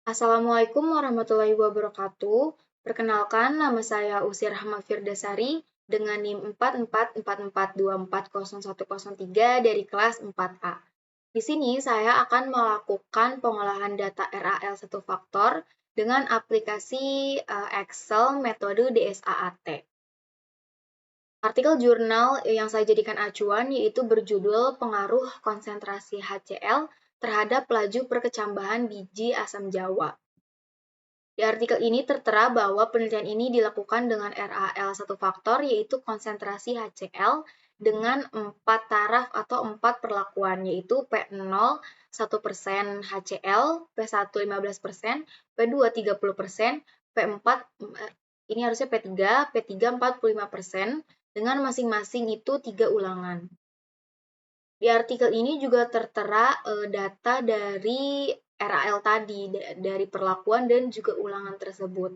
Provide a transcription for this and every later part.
Assalamualaikum warahmatullahi wabarakatuh. Perkenalkan, nama saya Usi Rahma Firdasari dengan NIM 4444240103 dari kelas 4A. Di sini saya akan melakukan pengolahan data RAL satu faktor dengan aplikasi Excel metode DSAAT. Artikel jurnal yang saya jadikan acuan yaitu berjudul Pengaruh Konsentrasi HCl terhadap Laju Perkecambahan Biji Asam Jawa. Di artikel ini tertera bahwa penelitian ini dilakukan dengan RAL satu faktor, yaitu konsentrasi HCl dengan 4 taraf atau 4 perlakuan, yaitu P0 1% HCl, P1 15%, P2 30%, P4 ini harusnya P3, P3 45%, dengan masing-masing itu 3 ulangan. Di artikel ini juga tertera data dari RAL tadi, dari perlakuan dan juga ulangan tersebut.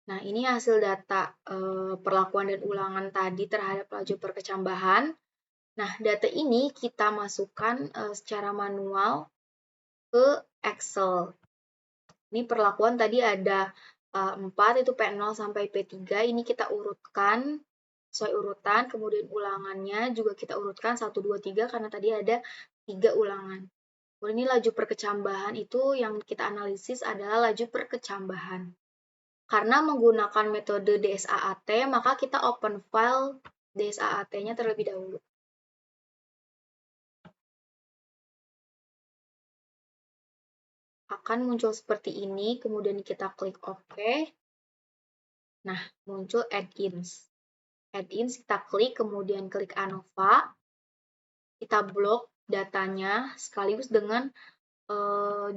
Nah, ini hasil data perlakuan dan ulangan tadi terhadap laju perkecambahan. Nah, data ini kita masukkan secara manual ke Excel. Ini perlakuan tadi ada 4, itu P0 sampai P3, ini kita urutkan sesuai urutan, kemudian ulangannya juga kita urutkan 1, 2, 3, karena tadi ada 3 ulangan. Kemudian ini laju perkecambahan itu yang kita analisis adalah laju perkecambahan. Karena menggunakan metode DSAAT, maka kita open file DSAAT-nya terlebih dahulu. Akan muncul seperti ini, kemudian kita klik OK. Nah, muncul add-ins. Add-ins kita klik, kemudian klik ANOVA. Kita blok datanya sekaligus dengan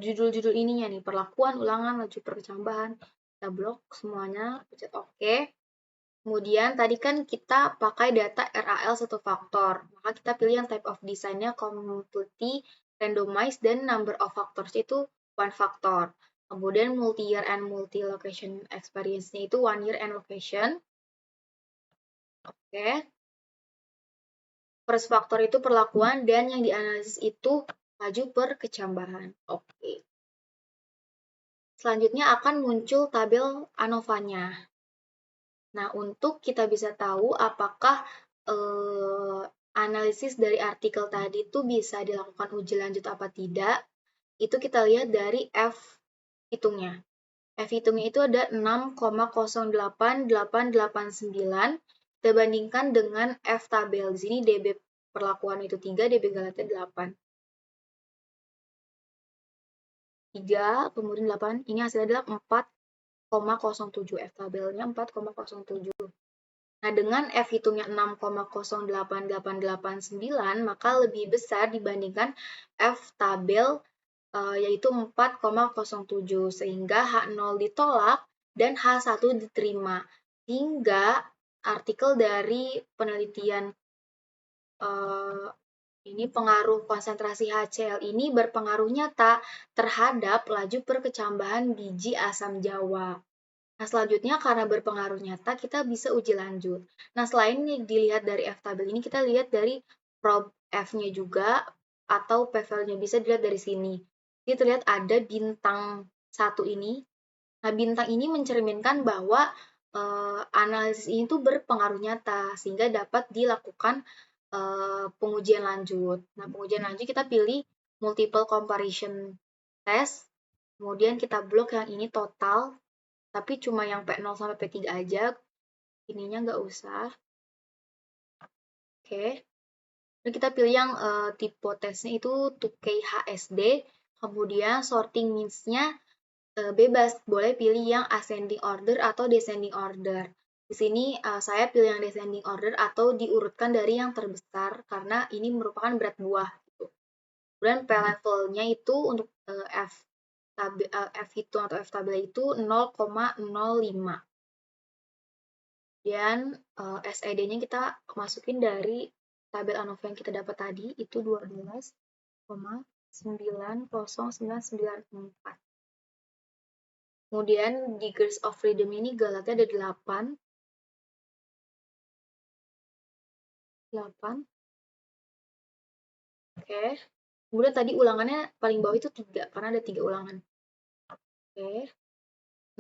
judul-judul ininya nih, perlakuan, ulangan, laju perkecambahan. Kita blok semuanya, pencet OK. Kemudian tadi kan kita pakai data RAL satu faktor, maka kita pilih yang type of design-nya completely randomized dan number of factors itu one factor. Kemudian multi-year and multi-location experience-nya itu 1 year and location. Oke. First factor itu perlakuan dan yang dianalisis itu laju perkecambahan. Oke. Selanjutnya akan muncul tabel ANOVA-nya. Nah, untuk kita bisa tahu apakah analisis dari artikel tadi itu bisa dilakukan uji lanjut apa tidak, itu kita lihat dari F hitungnya. F hitungnya itu ada 6,088889, kita bandingkan dengan F tabel. Di sini DB perlakuan itu 3, DB Galata 8. 3, kemudian 8, ini hasilnya adalah 4,07, F tabelnya 4,07. Nah, dengan F hitungnya 6,088889, maka lebih besar dibandingkan F tabel yaitu 4,07, sehingga H0 ditolak dan H1 diterima. Hingga artikel dari penelitian ini pengaruh konsentrasi HCl ini berpengaruh nyata terhadap laju perkecambahan biji asam jawa. Nah, selanjutnya karena berpengaruh nyata, kita bisa uji lanjut. Nah, selain dilihat dari F tabel ini, kita lihat dari prob F-nya juga, atau p-value-nya bisa dilihat dari sini. Jadi terlihat ada bintang 1 ini. Nah, bintang ini mencerminkan bahwa analisis ini tuh berpengaruh nyata, sehingga dapat dilakukan pengujian lanjut. Nah, pengujian lanjut kita pilih multiple comparison test, kemudian kita blok yang ini total, tapi cuma yang P0 sampai P3 aja, ininya nggak usah. Oke. Lalu kita pilih yang tipe tesnya itu 2KHSD, kemudian sorting means-nya bebas, boleh pilih yang ascending order atau descending order. Di sini saya pilih yang descending order atau diurutkan dari yang terbesar, karena ini merupakan berat buah. Gitu. Kemudian P-level-nya itu untuk F hitung atau F tabel itu 0,05. Dan SED-nya kita masukin dari tabel ANOVA yang kita dapat tadi, itu 12,90994. Kemudian degrees of freedom ini Galatnya ada 8. 8. Oke. Kemudian tadi ulangannya paling bawah itu 3, karena ada 3 ulangan. Oke.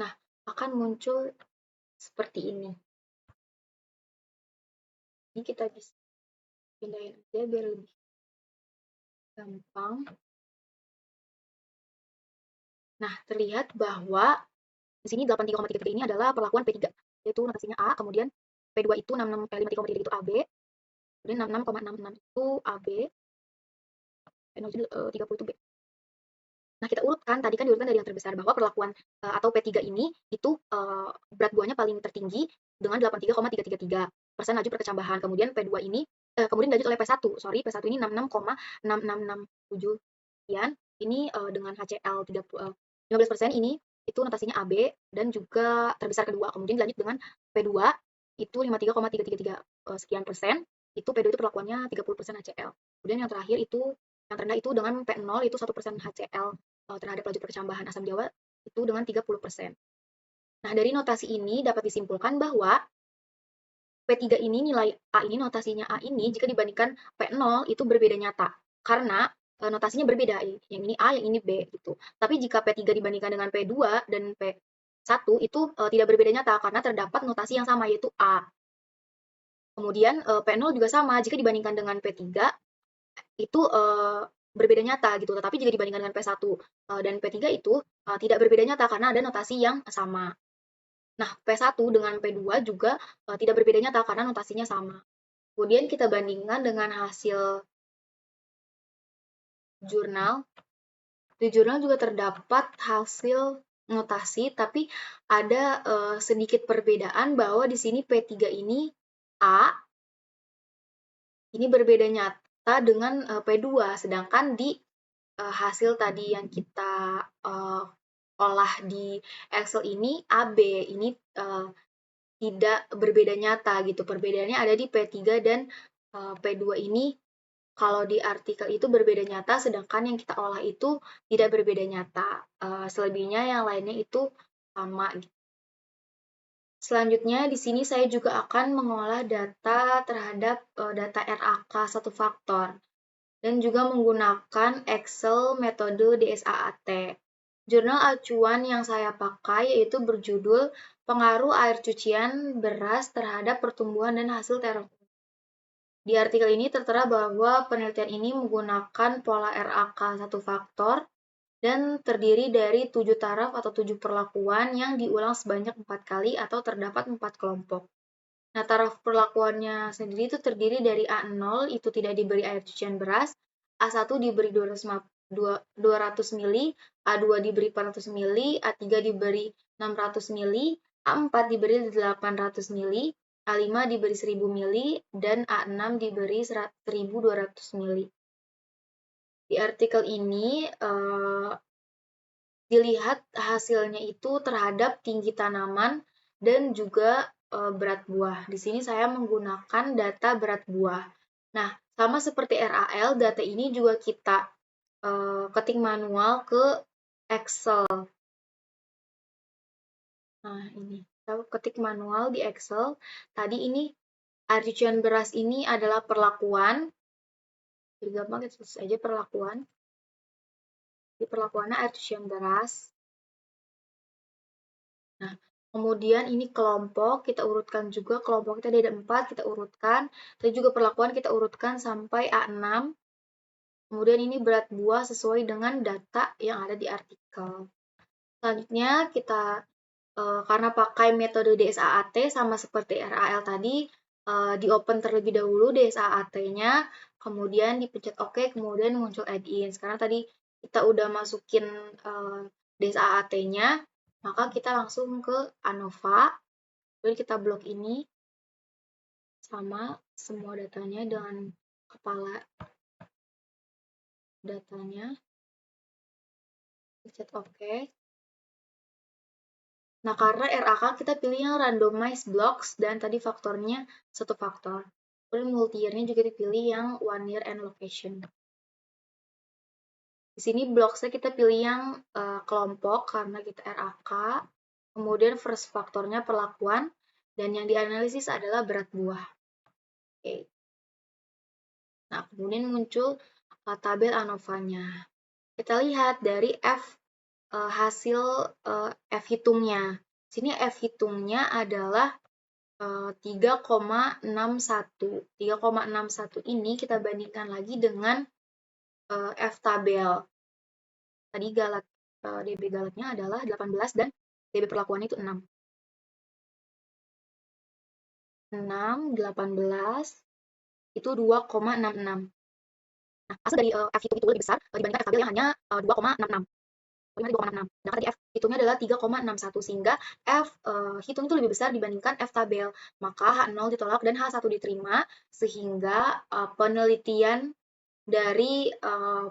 Nah, akan muncul seperti ini. Ini kita bisa pindahin aja biar lebih gampang. Nah, terlihat bahwa di sini 83,33 ini adalah perlakuan P3, yaitu notasinya A, kemudian P2 itu 53,33 itu AB, kemudian 66,66 itu AB, P0 itu 30 itu B. Nah, kita urutkan, tadi kan diurutkan dari yang terbesar, bahwa perlakuan atau P3 ini itu berat buahnya paling tertinggi dengan 83,333% laju perkecambahan. Kemudian P2 ini, kemudian dilanjut oleh P1, P1 ini 66,6667 sekian, ini dengan HCl 15% ini, itu notasinya AB dan juga terbesar kedua. Kemudian dilanjut dengan P2, itu 53,333 sekian persen, itu P2 itu perlakuannya 30% HCl. Kemudian yang terakhir itu, yang terendah itu dengan P0 itu 1% HCl terhadap laju perkecambahan asam Jawa itu dengan 30%. Nah, dari notasi ini dapat disimpulkan bahwa P3 ini, nilai A ini, notasinya A ini, jika dibandingkan P0 itu berbeda nyata. Karena notasinya berbeda, yang ini A, yang ini B gitu. Tapi jika P3 dibandingkan dengan P2 dan P1 itu tidak berbeda nyata karena terdapat notasi yang sama, yaitu A. Kemudian P0 juga sama, jika dibandingkan dengan P3 itu berbeda nyata gitu. Tetapi jika dibandingkan dengan P1 dan P3 itu tidak berbeda nyata karena ada notasi yang sama. Nah, P1 dengan P2 juga tidak berbeda nyata karena notasinya sama. Kemudian kita bandingkan dengan hasil jurnal. Di jurnal juga terdapat hasil notasi, tapi ada sedikit perbedaan bahwa di sini P3 ini A, ini berbeda nyata dengan P2, sedangkan di hasil tadi yang kita olah di Excel ini AB ini tidak berbeda nyata gitu. Perbedaannya ada di P3 dan P2 ini kalau di artikel itu berbeda nyata, sedangkan yang kita olah itu tidak berbeda nyata. Selebihnya yang lainnya itu sama. Selanjutnya di sini saya juga akan mengolah data terhadap data RAK satu faktor dan juga menggunakan Excel metode DSAAT. Jurnal acuan yang saya pakai yaitu berjudul Pengaruh Air Cucian Beras Terhadap Pertumbuhan dan Hasil Terong. Di artikel ini tertera bahwa penelitian ini menggunakan pola RAK satu faktor dan terdiri dari 7 taraf atau 7 perlakuan yang diulang sebanyak 4 kali atau terdapat 4 kelompok. Nah, taraf perlakuannya sendiri itu terdiri dari A0 itu tidak diberi air cucian beras, A1 diberi 200 mili, A2 diberi 400 mili, A3 diberi 600 mili, A4 diberi 800 mili, A5 diberi 1000 mili, dan A6 diberi 1200 mili. Di artikel ini dilihat hasilnya itu terhadap tinggi tanaman dan juga berat buah. Di sini saya menggunakan data berat buah. Nah, sama seperti RAL, data ini juga kita ketik manual ke Excel. Nah, ini kita ketik manual di Excel. Tadi ini air cucian beras ini adalah perlakuan. Jadi gampang kita tulis aja perlakuan. Di perlakuannya air cucian beras. Nah, kemudian ini kelompok, kita urutkan juga kelompok kita ada 4, kita urutkan. Tadi juga perlakuan kita urutkan sampai A6. Kemudian ini berat buah sesuai dengan data yang ada di artikel. Selanjutnya kita karena pakai metode DSAAT sama seperti RAL tadi, di open terlebih dahulu DSAAT-nya, kemudian dipencet OK, kemudian muncul add-in. Sekarang tadi kita udah masukin DSAAT-nya, maka kita langsung ke ANOVA, kemudian kita blok ini sama semua datanya dengan kepala datanya, pencet OK. Nah, karena RAK kita pilih yang randomized blocks dan tadi faktornya satu faktor. Kemudian multi-year-nya juga dipilih yang one year and location. Di sini blocksnya kita pilih yang kelompok karena kita RAK. Kemudian first faktornya perlakuan dan yang dianalisis adalah berat buah. Oke. Nah, kemudian muncul tabel ANOVA-nya. Kita lihat dari hasil F hitungnya. Sini F hitungnya adalah 3,61. 3,61 ini kita bandingkan lagi dengan F tabel. Tadi DB galatnya adalah 18 dan DB perlakuannya itu 6. 6, 18, itu 2,66. Nah, hasil dari F hitung itu lebih besar dibandingkan F tabel yang hanya 2,66. Sedangkan tadi F hitungnya adalah 3,61, sehingga F hitung itu lebih besar dibandingkan F tabel. Maka H0 ditolak dan H1 diterima, sehingga penelitian dari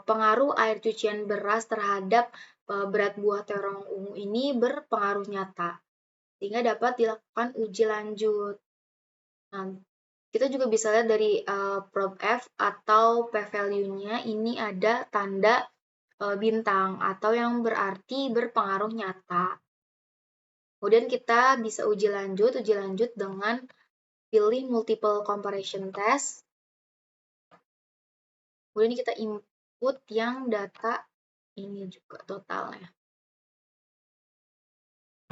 pengaruh air cucian beras terhadap berat buah terong ungu ini berpengaruh nyata, sehingga dapat dilakukan uji lanjut. Nah, kita juga bisa lihat dari prob F atau p-value-nya ini ada tanda bintang atau yang berarti berpengaruh nyata. Kemudian kita bisa uji lanjut dengan pilih multiple comparison test. Kemudian kita input yang data ini juga totalnya.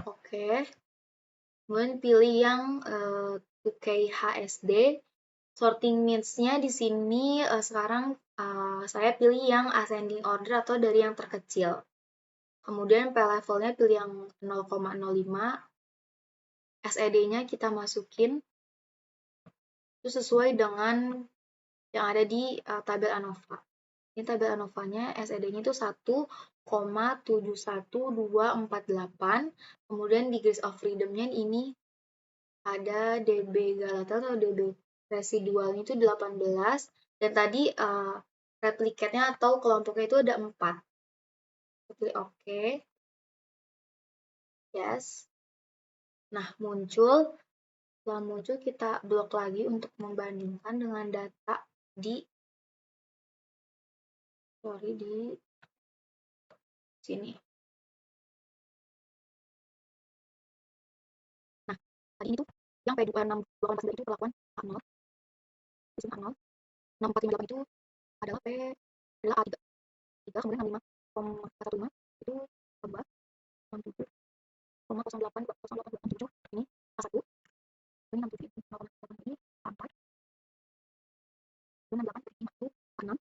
Oke. Kemudian pilih yang 2K HSD. Sorting means-nya di sini sekarang saya pilih yang ascending order atau dari yang terkecil. Kemudian P-level-nya pilih yang 0,05. SED-nya kita masukin. Itu sesuai dengan yang ada di tabel ANOVA. Ini tabel ANOVA-nya SED-nya itu 1,71248. Kemudian degrees of freedom-nya ini ada DB galata atau DB residualnya itu 18. Dan tadi replicate-nya atau kelompoknya itu ada 4. Pilih OK. Yes. Nah, setelah muncul kita blok lagi untuk membandingkan dengan data di sini. Nah, tadi itu yang P26249 itu perlakuan A0. Di sini A0. 6458 itu adalah A3. Kemudian 65,115 itu A2. 67,08 ini A1. Ini 67,08 ini A4. Dan 68 itu A6.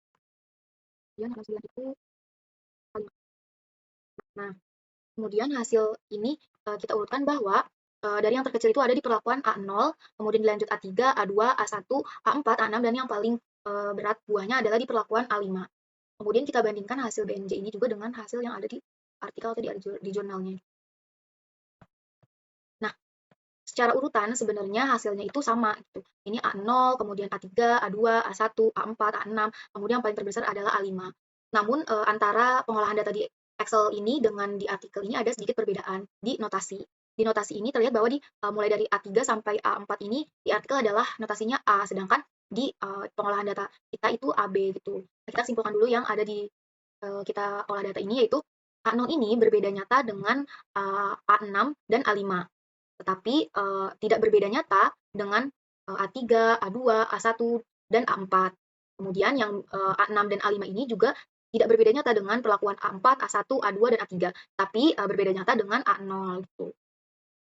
Dan 9 itu A5. Nah, kemudian hasil ini kita urutkan bahwa dari yang terkecil itu ada di perlakuan A0, kemudian dilanjut A3, A2, A1, A4, A6, dan yang paling berat buahnya adalah di perlakuan A5. Kemudian kita bandingkan hasil BMJ ini juga dengan hasil yang ada di artikel atau di jurnalnya. Nah, secara urutan sebenarnya hasilnya itu sama. Gitu. Ini A0, kemudian A3, A2, A1, A4, A6, kemudian yang paling terbesar adalah A5. Namun antara pengolahan data di Excel ini dengan di artikel ini ada sedikit perbedaan di notasi. Di notasi ini terlihat bahwa mulai dari A3 sampai A4 ini di artikel adalah notasinya A, sedangkan di pengolahan data kita itu AB gitu. Nah, kita simpulkan dulu yang ada di kita olah data ini, yaitu A0 ini berbeda nyata dengan A6 dan A5. Tetapi tidak berbeda nyata dengan A3, A2, A1, dan A4. Kemudian yang A6 dan A5 ini juga tidak berbeda nyata dengan perlakuan A4, A1, A2, dan A3, tapi berbeda nyata dengan A0. Gitu.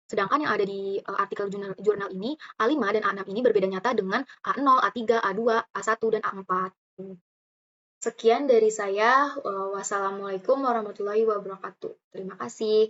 Sedangkan yang ada di artikel jurnal ini, A5 dan A6 ini berbeda nyata dengan A0, A3, A2, A1, dan A4. Sekian dari saya. Wassalamualaikum warahmatullahi wabarakatuh. Terima kasih.